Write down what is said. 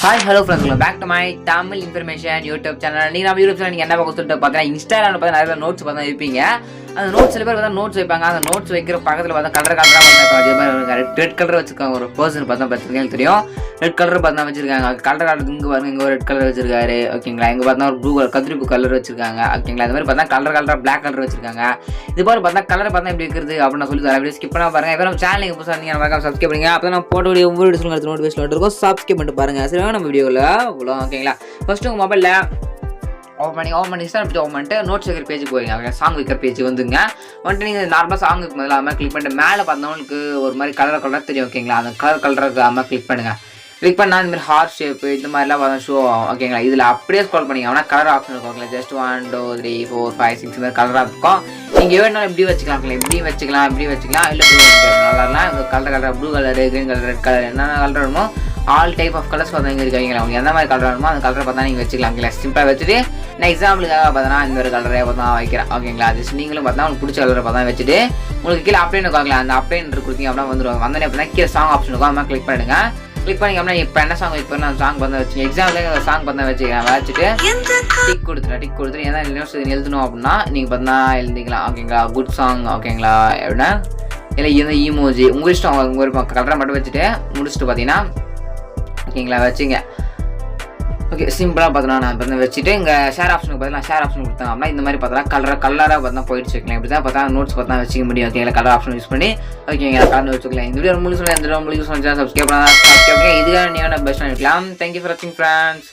Hi hello friends, welcome back to my Tamil information YouTube channel. நீங்கள் நம்ம YouTube channel நீங்கள் என்ன பார்க்க சொல்லிட்டு பார்த்தீங்கன்னா இன்ஸ்டாகிராமில் பார்த்தா நிறைய நோட்ஸ் பார்த்தா வைப்பீங்க. அந்த நோட்ஸ் சில பேர் பார்த்தா நோட்ஸ் வைப்பாங்க. அந்த நோட்ஸ் வைக்கிற பக்கத்தில் பார்த்தா கலராக பார்த்தா அதே மாதிரி ரெட் கலர் வச்சிருக்காங்க. ஒரு பர்சன் பார்த்தா பார்த்துருக்கேன் தெரியும். ரெட் கலர் பார்த்தா வச்சிருக்காங்க. கலர் இங்கே பாருங்க, இங்கே ஒரு ரெட் கலர் வச்சிருக்காரு. ஓகேங்களா, இங்கே பார்த்தா ஒரு ப்ளூ கலர் கத்திரிப்பு கலர் வச்சிருக்காங்க. ஓகேங்களா, அது மாதிரி பார்த்தா கலராக பிளாக் கலர் வச்சிருக்காங்க. இது மாதிரி பார்த்தா கலர் பார்த்தா எப்படி இருக்குது அப்படின்னு நான் சொல்லி தரேன். அப்படியே ஸ்கிப் பண்ணா பாருங்க. இப்போ நம்ம சேனலுக்கு புதுசாக நீங்கள் மறக்காம சப்ஸ்கிரைப் பண்ணுங்க. அப்போ நான் போட்ட வீடியோ ஒவ்வொரு வீடியோஸ் நோட்டிஃபிகேஷன் இருக்கும். சப்ஸ்கிரைப் பண்ணிட்டு பாருங்க. சரி, நம்ம வீடியோவில் ஓகேங்களா. ஃபர்ஸ்ட் உங்கள் மொபைலில் ஓப்பன் பண்ணி இன்ஸ்டாகிராம் ஓப்பன் பண்ணிட்டு நோட்ஸ் வைக்கிற பேஜுக்கு போய்ங்க. ஓகே, சாங் வைக்கிற பேஜ் வந்துங்க. வந்துட்டு நீங்கள் நார்மலாக சாங் வைக்கும் போது அது கிளிக் பண்ணிட்டு மேலே பார்த்தவங்களுக்கு ஒரு மாதிரி கலர் தெரியும். ஓகேங்களா, அந்த கலருக்கு அது மாதிரி கிளிக் பண்ணுங்கள். கிளிக் பண்ணால் இந்த மாதிரி ஹார்ட் ஷேப்பு இந்த மாதிரிலாம் பார்த்தா ஷோ ஆகும். ஓகேங்களா, இதில் அப்படியே ஸ்க்ரோல் பண்ணிங்க. ஆனால் கலர் ஆப்ஷன் இருக்கும். ஓகேங்களா, ஜஸ்ட் 1 2 3 4 5 6 மாதிரி கலராக இருக்கும். நீங்கள் வேணாலும் இப்படி வச்சுக்கலாம். இப்படி வச்சுக்கலாம் இல்லை ப்ளூ கலர்லாம் இந்த colour blue colour, green colour, red colour என்னென்ன கலர் வேணுமோ ஆல் டைப் ஆஃப் கலர்ஸ் பார்த்தா இங்கே இருக்கீங்களா. உங்களுக்கு எந்த மாதிரி கலர் வேணுமோ அந்த கலரை பார்த்தா நீங்கள் வச்சுக்கலாம். ஓகேங்களா, சிம்பிளாக வச்சுட்டு நான் எக்ஸாம்பிளுக்காக பார்த்தா இந்த ஒரு கலரே பார்த்தா வைக்கிறேன். ஓகேங்களா, ஜஸ்ட் நீங்களும் பார்த்தா உங்களுக்கு பிடிச்ச கலரை பார்த்தா வச்சுட்டு உங்களுக்கு கீழே அப்ளைன் இருக்காங்களா, அந்த அப்ளைன் கொடுத்தீங்க அப்படின்னா வந்துடுவாங்க. வந்தோடனே அப்படின்னா கீழே சாங் ஆப்ஷன் இருக்கும். அது மாதிரி கிளிக் பண்ணிடுங்க. கிளிக் பண்ணிங்க அப்படின்னா இப்போ என்ன சாங் வைப்பேன் நான் சாங் பார்த்தா வச்சு எக்ஸாம்பிள் சாங் பார்த்தா வச்சுக்கிறேன். வச்சுட்டு டிக் கொடுத்துட்டு எதாவது யூனிவர்சிட்டி எழுதணும் அப்படின்னா நீங்கள் பார்த்தா எழுதிக்கலாம். ஓகேங்களா, குட் சாங். ஓகேங்களா, எப்படின்னா இல்லை எந்த ஈமோஜி உங்கள் இஷ்டம். உங்கள் கலரை மட்டும் வச்சுட்டு முடிச்சுட்டு பார்த்தீங்கன்னா ஓகேங்களா வச்சுங்க. ஓகே, சிம்பிளாக பார்த்தோன்னா நான் இப்போ வச்சுட்டு இங்கே ஷேர் ஆப்ஷனுக்கு பார்த்தா ஷேர் ஆப்ஷன் கொடுத்தாங்க அப்படின்னா இந்த மாதிரி பார்த்தா கலராக பார்த்தா போயிட்டு வச்சுக்கலாம். இப்படி தான் பார்த்தா நோட்ஸ் பார்த்தா வச்சுக்க முடியும். ஓகேங்களா, கலர் ஆப்ஷன் யூஸ் பண்ணி ஓகேங்களா கலந்து வச்சுக்கலாம். இந்த வீடியோ முழு சொல்ல எந்த வீடியோ முழு சொல்லுங்கள், சப்ஸ்கிரைப் பண்ணுங்க. இதுக்காக நீங்கள் பெஸ்ட்டாக இருக்கலாம். தேங்க்யூ ஃபார் வாட்சிங் ஃப்ரெண்ட்ஸ்.